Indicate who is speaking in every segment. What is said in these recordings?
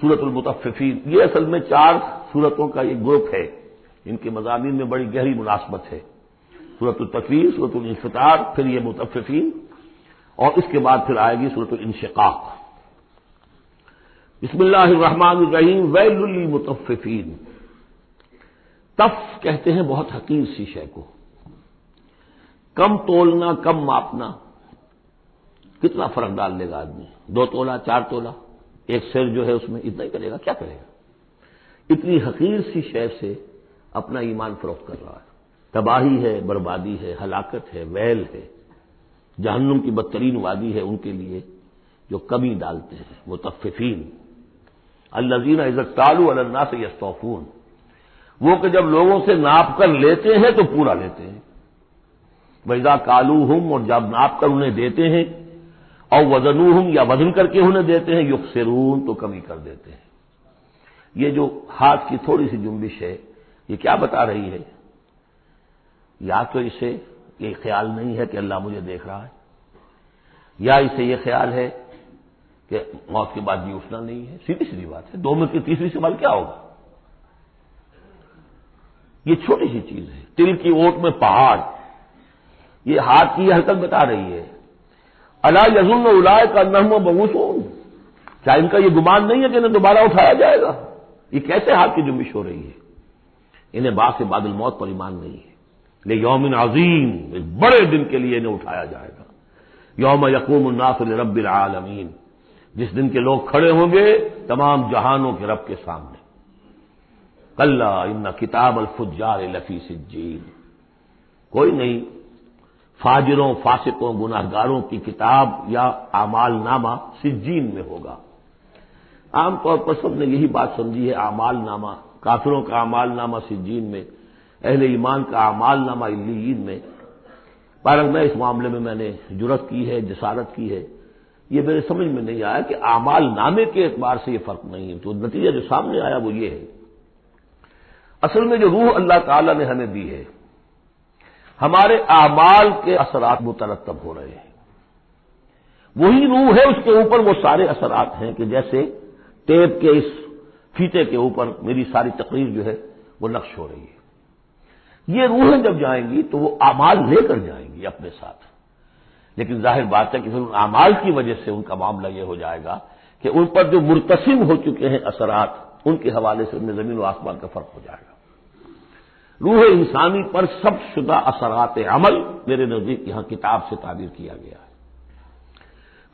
Speaker 1: سورۃ المطففین، یہ اصل میں 4 سورتوں کا ایک گروپ ہے، ان کے مضامین میں بڑی گہری مناسبت ہے۔ سورۃ التکویر، سورۃ الانفطار، پھر یہ مطففین، اور اس کے بعد پھر آئے گی سورۃ الانشقاق۔ بسم اللہ الرحمن الرحیم، ویل للمطففین۔ تف کہتے ہیں بہت حقیر سی شے کو، کم تولنا، کم ماپنا، کتنا فرق ڈال لے گا آدمی، 2 تولہ 4 تولہ، ایک سر جو ہے اس میں اتنا ہی کرے گا، کیا کرے گا؟ اتنی حقیر سی شے سے اپنا ایمان فروخت کر رہا ہے۔ تباہی ہے، بربادی ہے، ہلاکت ہے، ویل ہے، جہنم کی بدترین وادی ہے ان کے لیے جو کمی ڈالتے ہیں۔ مطففین الذین اذا اکتالوا علی الناس یستوفون، وہ کہ جب لوگوں سے ناپ کر لیتے ہیں تو پورا لیتے ہیں۔ وَإِذَا كَالُوهُمْ، اور جب ناپ کر انہیں دیتے ہیں، اور وزنوہم، یا وزن کر کے انہیں دیتے ہیں، یخسرون، تو کمی کر دیتے ہیں۔ یہ جو ہاتھ کی تھوڑی سی جنبش ہے، یہ کیا بتا رہی ہے؟ یا تو اسے یہ خیال نہیں ہے کہ اللہ مجھے دیکھ رہا ہے، یا اسے یہ خیال ہے کہ موت کے بعد بھی اٹھنا نہیں ہے۔ سیدھی سیدھی بات ہے، 2 میں کی تیسری سوال کیا ہوگا؟ یہ چھوٹی سی چیز ہے، تل کی اوٹ میں پہاڑ، یہ ہاتھ کی حرکت بتا رہی ہے۔ الا یظن اولئک انہم مبعوثون، کیا ان کا یہ گمان نہیں ہے کہ انہیں دوبارہ اٹھایا جائے گا؟ یہ کیسے ہاتھ کی جنبش ہو رہی ہے؟ انہیں بعد سے بعد الموت پر ایمان نہیں ہے۔ لیوم عظیم، ایک بڑے دن کے لیے انہیں اٹھایا جائے گا۔ یوم یقوم الناس لرب العالمین، جس دن کے لوگ کھڑے ہوں گے تمام جہانوں کے رب کے سامنے۔ کلا ان کتاب الفجار لفی سجین، کوئی نہیں، فاجروں، فاسقوں، گناہگاروں کی کتاب یا اعمال نامہ سجین میں ہوگا۔ عام طور پر سب نے یہی بات سمجھی ہے، اعمال نامہ، کافروں کا اعمال نامہ سجین میں، اہل ایمان کا اعمال نامہ علیین میں۔ پر میں اس معاملے میں نے جرأت کی ہے، جسارت کی ہے، یہ میرے سمجھ میں نہیں آیا کہ اعمال نامے کے اعتبار سے یہ فرق نہیں ہے۔ تو نتیجہ جو سامنے آیا وہ یہ ہے، اصل میں جو روح اللہ تعالی نے ہمیں دی ہے، ہمارے اعمال کے اثرات مترتب ہو رہے ہیں۔ وہی روح ہے، اس کے اوپر وہ سارے اثرات ہیں کہ جیسے ٹیپ کے اس فیتے کے اوپر میری ساری تقریر جو ہے وہ نقش ہو رہی ہے۔ یہ روحیں جب جائیں گی تو وہ اعمال لے کر جائیں گی اپنے ساتھ، لیکن ظاہر بات ہے کہ پھر ان اعمال کی وجہ سے ان کا معاملہ یہ ہو جائے گا کہ ان پر جو مرتسم ہو چکے ہیں اثرات، ان کے حوالے سے ان میں زمین و آسمان کا فرق ہو جائے گا۔ روح انسانی پر سب شدہ اثرات عمل میرے نزدیک یہاں کتاب سے تعبیر کیا گیا ہے۔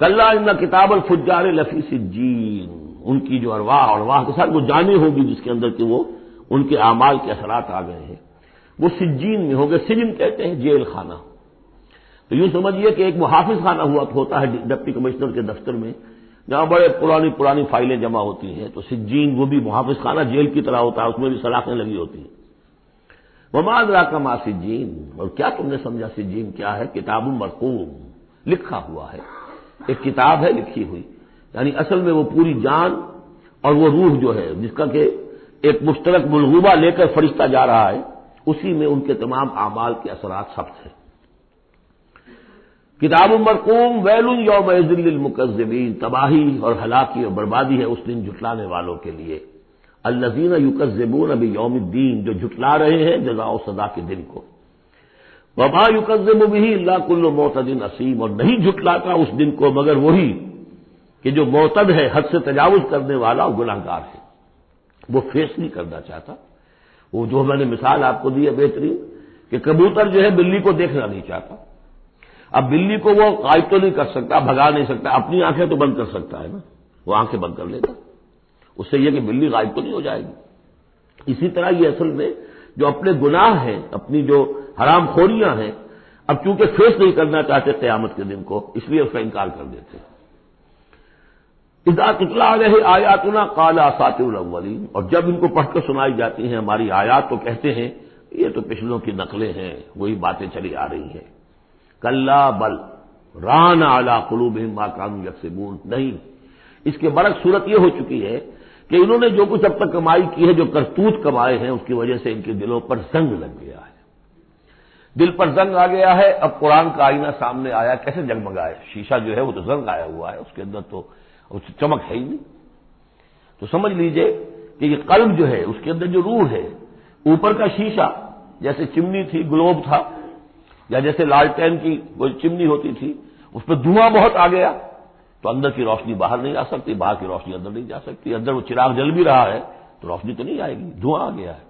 Speaker 1: کلا ان کتاب الفجار لفی سجین، ان کی جو ارواح کے ساتھ وہ جانیں ہوگی جس کے اندر کہ وہ ان کے اعمال کے اثرات آ گئے ہیں، وہ سجین میں ہوں گے۔ سجن کہتے ہیں جیل خانہ، تو یوں سمجھیے کہ ایک محافظ خانہ ہوتا ہے ڈپٹی کمشنر کے دفتر میں، جہاں بڑے پرانی فائلیں جمع ہوتی ہیں، تو سجین وہ بھی محافظ خانہ جیل کی طرح ہوتا ہے، اس میں بھی سلاخیں لگی ہوتی ہیں۔ وما ادراک ما سجین، اور کیا تم نے سمجھا سجین کیا ہے؟ کتاب مرقوم، لکھا ہوا ہے، ایک کتاب ہے لکھی ہوئی، یعنی اصل میں وہ پوری جان اور وہ روح جو ہے جس کا کہ ایک مشترک ملغوبہ لے کر فرشتہ جا رہا ہے، اسی میں ان کے تمام اعمال کے اثرات ثبت ہیں۔ کتاب مرقوم، ویل یومئذ للمکذبین، تباہی اور ہلاکی اور بربادی ہے اس دن جھٹلانے والوں کے لیے۔ الذین یکذبون بیوم الدین، جو جھٹلا رہے ہیں جزا و سزا کے دن کو۔ وما یکذب بہ الا کل معتد اثیم، اور نہیں جھٹلاتا اس دن کو مگر وہی کہ جو معتد ہے، حد سے تجاوز کرنے والا اور گناہگار ہے، وہ فیس نہیں کرنا چاہتا۔ وہ جو میں نے مثال آپ کو دی ہے بہترین، کہ کبوتر جو ہے بلی کو دیکھنا نہیں چاہتا۔ اب بلی کو وہ غائب تو نہیں کر سکتا، بھگا نہیں سکتا، اپنی آنکھیں تو بند کر سکتا ہے نا، وہ آنکھیں بند کر لیتا، اس سے یہ کہ بلی غائب تو نہیں ہو جائے گی۔ اسی طرح یہ اصل میں جو اپنے گناہ ہیں، اپنی جو حرام خوریاں ہیں، اب چونکہ فیس نہیں کرنا چاہتے قیامت کے دن کو، اس لیے اس کا انکار کر دیتے ہیں۔ اذا تتلی علیہ آیاتنا قال اساطیر الاولین، اور جب ان کو پڑھ کر سنائی جاتی ہیں ہماری آیات تو کہتے ہیں یہ تو پچھلوں کی نقلیں ہیں، وہی باتیں چلی آ رہی ہیں۔ کلا بل ران علی قلوبہم ما کانوا یکسبون، نہیں، اس کے برعکس صورت یہ ہو چکی ہے کہ انہوں نے جو کچھ اب تک کمائی کی ہے، جو کرتوت کمائے ہیں، اس کی وجہ سے ان کے دلوں پر زنگ لگ گیا ہے، دل پر زنگ آ گیا ہے۔ اب قرآن کا آئینہ سامنے آیا، کیسے جگمگائے؟ شیشہ جو ہے وہ تو زنگ آیا ہوا ہے، اس کے اندر تو چمک ہے ہی نہیں۔ تو تو سمجھ لیجئے کہ یہ قلب جو ہے اس کے اندر جو روح ہے، اوپر کا شیشہ جیسے چمنی تھی، گلوب تھا، یا جیسے لالٹین کی کوئی چمنی ہوتی تھی، اس پہ دھواں بہت آ گیا تو اندر کی روشنی باہر نہیں آ سکتی، باہر کی روشنی اندر نہیں جا سکتی، اندر وہ چراغ جل بھی رہا ہے تو روشنی تو نہیں آئے گی، دھواں آ گیا ہے،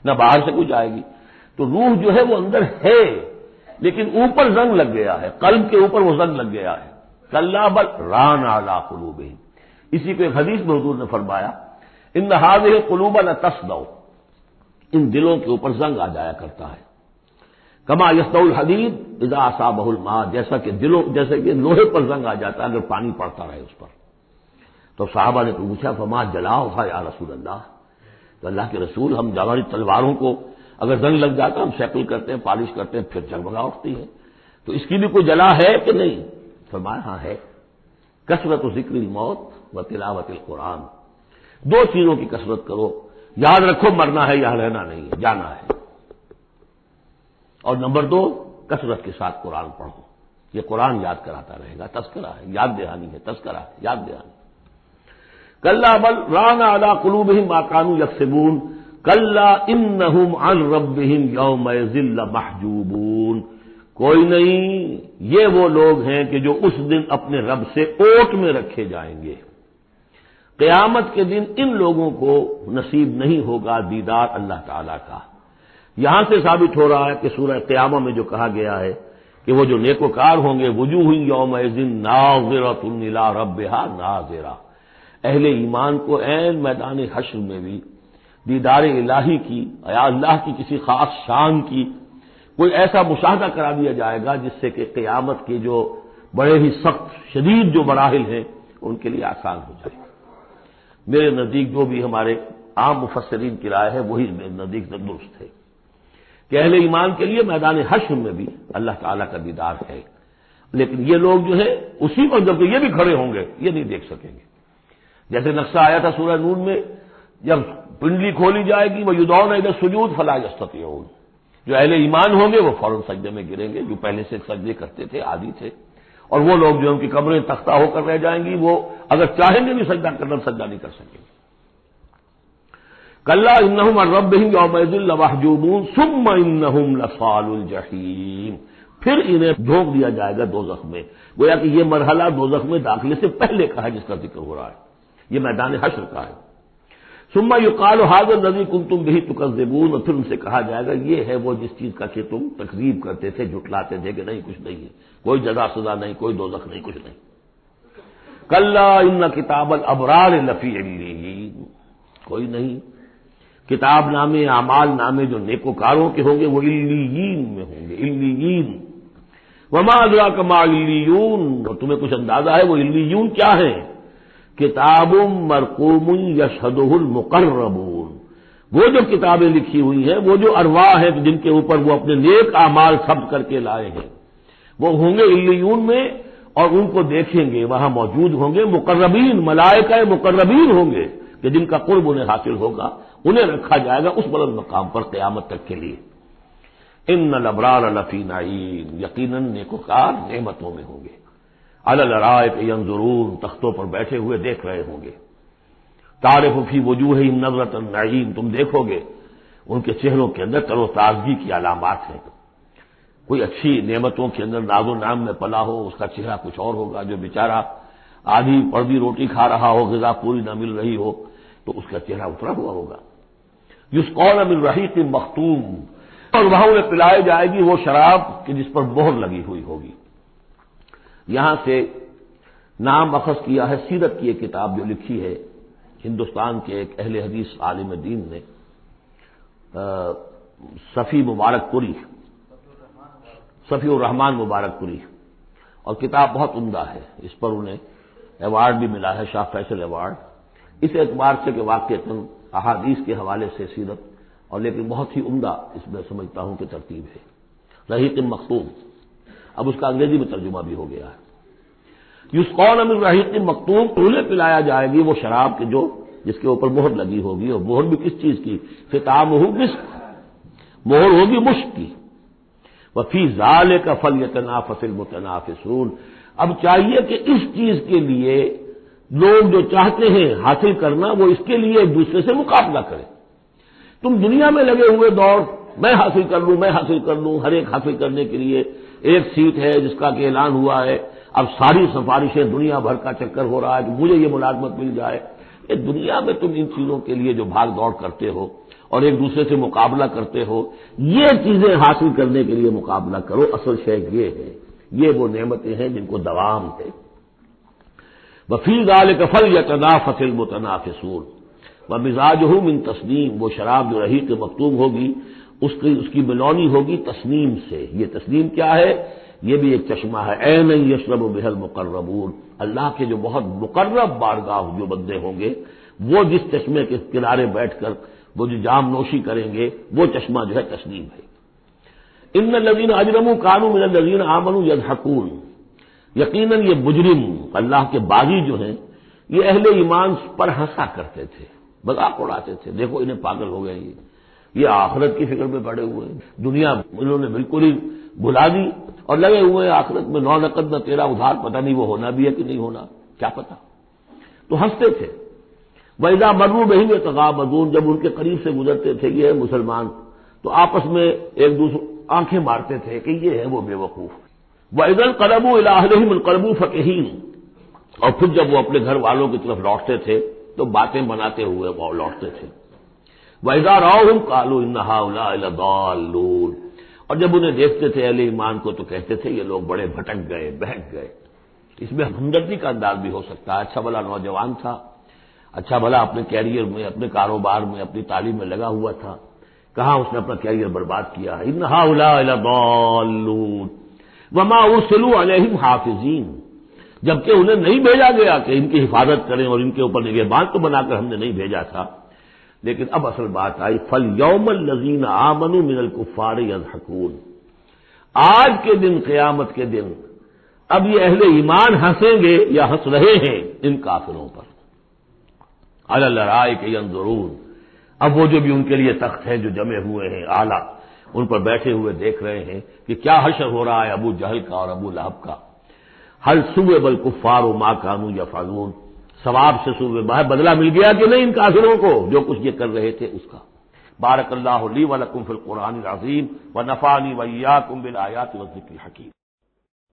Speaker 1: نہ باہر سے کچھ آئے گی۔ تو روح جو ہے وہ اندر ہے لیکن اوپر زنگ لگ گیا ہے، قلب کے اوپر وہ زنگ لگ گیا ہے۔ کلا بل ران علی قلوبہم، اسی کو ایک حدیث میں حضور نے فرمایا ان هذه القلوب لتصدع، ان دلوں کے اوپر زنگ آ جایا کرتا ہے، کما یصدع الحدید اذا اصابہ الماء، جیسے کہ لوہے پر زنگ آ جاتا ہے اگر پانی پڑتا رہے اس پر۔ تو صحابہ نے پوچھا فما جلاؤھا یا رسول اللہ، تو اللہ کے رسول ہم ہماری تلواروں کو اگر زنگ لگ جاتا ہم شیکل کرتے ہیں، پالش کرتے ہیں، پھر جگمگا اٹھتی ہے، تو اس کی بھی کوئی جلا ہے کہ نہیں؟ فرمایا ہاں ہے، کثرت ذکر الموت و تلاوت القرآن، دو چیزوں کی کثرت کرو، یاد رکھو مرنا ہے یہاں رہنا نہیں ہے، جانا ہے، اور نمبر دو کثرت کے ساتھ قرآن پڑھو، یہ قرآن یاد کراتا رہے گا، تذکرہ ہے، یاد دہانی ہے، تذکرہ ہے، یاد دہانی۔ کلا بل ران علی قلوبہم ما کانوا یکسبون کلا انہم عن ربہم یومئذ لمحجوبون، کوئی نہیں، یہ وہ لوگ ہیں کہ جو اس دن اپنے رب سے اوٹ میں رکھے جائیں گے۔ قیامت کے دن ان لوگوں کو نصیب نہیں ہوگا دیدار اللہ تعالی کا۔ یہاں سے ثابت ہو رہا ہے کہ سورہ قیامہ میں جو کہا گیا ہے کہ وہ جو نیکوکار ہوں گے وجوہ یومئذ ناظرۃ الی ربہا ناظرہ، اہل ایمان کو عین میدان حشر میں بھی دیدار الہی کی یا اللہ کی کسی خاص شان کی کوئی ایسا مشاہدہ کرا دیا جائے گا جس سے کہ قیامت کے جو بڑے ہی سخت شدید جو مراحل ہیں ان کے لیے آسان ہو جائے گا۔ میرے نزدیک جو بھی ہمارے عام مفسرین کی رائے ہے وہی میرے نزدیک درست ہے کہ اہل ایمان کے لیے میدان حشر میں بھی اللہ تعالیٰ کا دیدار ہے، لیکن یہ لوگ جو ہے اسی وقت جب یہ بھی کھڑے ہوں گے یہ نہیں دیکھ سکیں گے۔ جیسے نقشہ آیا تھا سورہ نون میں، جب پنڈلی کھولی جائے گی وَيُدْعَوْنَ إِلَى السُّجُودِ فَلَا يَسْتَطِيعُونَ، جو اہل ایمان ہوں گے وہ فوراً سجدے میں گریں گے، جو پہلے سے سجدے کرتے تھے عادی تھے، اور وہ لوگ جو ان کی قبریں تختہ ہو کر رہ جائیں گی وہ اگر چاہیں گے بھی سجدہ کرنا سجدہ نہیں کر سکیں گے۔ کلا انہم عن ربہم یومئذ لمحجوبون ثم انہم لصالو الجحیم، پھر انہیں جھونک دیا جائے گا دوزخ میں، گویا کہ یہ مرحلہ دوزخ میں داخلے سے پہلے کا ہے جس کا ذکر ہو رہا ہے، یہ میدان حشر کا ہے۔ ثم یقال ھذا الذی کنتم بہ تکذبون، اور پھر ان سے کہا جائے گا یہ ہے وہ جس چیز کا کہ تم تکذیب کرتے تھے، جھٹلاتے تھے کہ نہیں کچھ نہیں ہے، کوئی جزا سزا نہیں، کوئی دوزخ نہیں، کچھ نہیں۔ کلا ان کتاب الابرار لفی علیین، کوئی نہیں، کتاب نامے اعمال نامے جو نیکوکاروں کے ہوں گے وہ علیین میں ہوں گے، علیین۔ وما ادراک ما علیون، اور تمہیں کچھ اندازہ ہے وہ علیون کیا ہیں؟ کتاب مرقوم یشہدہ المقربون، وہ جو کتابیں لکھی ہوئی ہیں، وہ جو ارواح ہیں جن کے اوپر وہ اپنے نیک اعمال ثبت کر کے لائے ہیں، وہ ہوں گے علیون میں، اور ان کو دیکھیں گے، وہاں موجود ہوں گے مقربین، ملائکہ مقربین ہوں گے کہ جن کا قرب انہیں حاصل ہوگا، انہیں رکھا جائے گا اس بلند مقام پر قیامت تک کے لیے۔ ان الابرار لفی نعیم، یقیناً نیکوکار نعمتوں میں ہوں گے، علی الارائک ینظرون، تختوں پر بیٹھے ہوئے دیکھ رہے ہوں گے، تعرف فی وجوہہم نظرۃ النعیم، تم دیکھو گے ان کے چہروں کے اندر تر و تازگی کی علامات ہیں۔ کوئی اچھی نعمتوں کے اندر ناز و نعم میں پلا ہو اس کا چہرہ کچھ اور ہوگا، جو بیچارہ آدھی پردی روٹی کھا رہا ہو، غذا پوری نہ مل رہی ہو تو اس کا چہرہ اترا ہوا ہوگا۔ یسقون من رحیق مختوم، اور وہاں انہیں پلائی جائے گی وہ شراب کہ جس پر مہر لگی ہوئی ہوگی۔ یہاں سے نام اخذ کیا ہے سیرت کی ایک کتاب جو لکھی ہے ہندوستان کے ایک اہل حدیث عالم دین نے، صفی مبارک پوری، صفی الرحمان مبارک پوری، اور کتاب بہت عمدہ ہے، اس پر انہیں ایوارڈ بھی ملا ہے، شاہ فیصل ایوارڈ، اس اعتبار سے کہ واقعتاً احادیث کے حوالے سے سیرت، اور لیکن بہت ہی عمدہ اس میں سمجھتا ہوں کہ ترتیب ہے۔ رحیق مختوم، اب اس کا انگریزی میں ترجمہ بھی ہو گیا ہے۔ یسقون من رحیق مختوم، انہیں پلایا جائے گی وہ شراب کے جو جس کے اوپر مہر لگی ہوگی، اور مہر بھی کس چیز کی؟ ختامہ مسک، مہر ہوگی مشک کی۔ وفی ذالک فلیتنافس المتنافسون، اب چاہیے کہ اس چیز کے لیے لوگ جو چاہتے ہیں حاصل کرنا وہ اس کے لیے ایک دوسرے سے مقابلہ کریں۔ تم دنیا میں لگے ہوئے دوڑ، میں حاصل کر لوں، میں حاصل کر لوں، ہر ایک حاصل کرنے کے لیے ایک سیٹ ہے جس کا کہ اعلان ہوا ہے، اب ساری سفارشیں دنیا بھر کا چکر ہو رہا ہے کہ مجھے یہ ملازمت مل جائے۔ یہ دنیا میں تم ان چیزوں کے لیے جو بھاگ دوڑ کرتے ہو اور ایک دوسرے سے مقابلہ کرتے ہو، یہ چیزیں حاصل کرنے کے لیے مقابلہ کرو۔ اصل شے یہ ہے، یہ وہ نعمتیں ہیں جن کو دوام ہے۔ وفی ذلک فلیتنافس المتنافسون ومزاجہ من تسنیم، وہ شراب جو رحیق مختوم ہوگی اس کی بلونی ہوگی تسنیم سے۔ یہ تسنیم کیا ہے؟ یہ بھی ایک چشمہ ہے۔ عین یشرب بها المقربون، اللہ کے جو بہت مقرب بارگاہ جو بندے ہوں گے وہ جس چشمے کے کنارے بیٹھ کر وہ جو جام نوشی کریں گے وہ چشمہ جو ہے تسنیم ہے۔ ان الذین اجرموا كانوا من الذین آمنوا يضحكون، یقیناً یہ مجرم اللہ کے باغی جو ہیں یہ اہل ایمان پر ہنسا کرتے تھے، مذاق اڑاتے تھے، دیکھو انہیں پاگل ہو گئے، یہ آخرت کی فکر میں پڑے ہوئے ہیں، دنیا انہوں نے بالکل ہی بھلا دی اور لگے ہوئے ہیں آخرت میں، نو نقد نہ تیرا ادھار، پتہ نہیں وہ ہونا بھی ہے کہ نہیں ہونا، کیا پتہ، تو ہنستے تھے۔ وَإِذَا مَرُّوا بِهِمْ يَتَغَامَزُونَ، جب ان کے قریب سے گزرتے تھے یہ ہے مسلمان تو آپس میں ایک دوسرے آنکھیں مارتے تھے کہ یہ ہے وہ بے وقوف۔ وَإِذَا انقلبوا إِلَىٰ أَهْلِهِمْ انقلبوا فَكِهِينَ، اور پھر جب وہ اپنے گھر والوں کی طرف لوٹتے تھے تو باتیں بناتے ہوئے وہ لوٹتے تھے۔ وَإِذَا رَأَوْهُمْ قَالُوا إِنَّ هَٰؤُلَاءِ لَضَالُّونَ، اور جب انہیں دیکھتے تھے اہل ایمان کو تو کہتے تھے یہ لوگ بڑے بھٹک گئے، بہک گئے۔ اس میں ہمدردی کا انداز بھی ہو سکتا ہے، اچھا بھلا نوجوان تھا، اچھا بھلا اپنے کیریئر میں، اپنے کاروبار میں، اپنی تعلیم میں لگا ہوا تھا، کہاں اس نے اپنا کیریئر برباد کیا ہے۔ ان هؤلاء لضالون وما ارسلوا علیہم حافظین، جبکہ انہیں نہیں بھیجا گیا کہ ان کی حفاظت کریں اور ان کے اوپر نگہبان تو بنا کر ہم نے نہیں بھیجا تھا۔ لیکن اب اصل بات آئی، فَالْيَوْمَ الَّذِينَ آمَنُوا مِنَ الْكُفَّارِ يَضْحَكُونَ، آج کے دن، قیامت کے دن اب یہ اہل ایمان ہنسیں گے یا ہنس رہے ہیں ان کافروں پر۔ عَلَى الْأَرَائِكِ يَنظُرُونَ، اب وہ جو بھی ان کے لیے تخت ہیں جو جمے ہوئے ہیں اعلیٰ، ان پر بیٹھے ہوئے دیکھ رہے ہیں کہ کیا حشر ہو رہا ہے ابو جہل کا اور ابو لہب کا۔ هل ثوب الكفار ما كانوا يفعلون، ثواب سے بدلہ مل گیا کہ نہیں ان کافروں کو جو کچھ یہ کر رہے تھے اس کا۔ بارک اللہ لی ولکم فی القرآن العظیم ونفعنی وإیاکم بالآیات والذکر الحکیم۔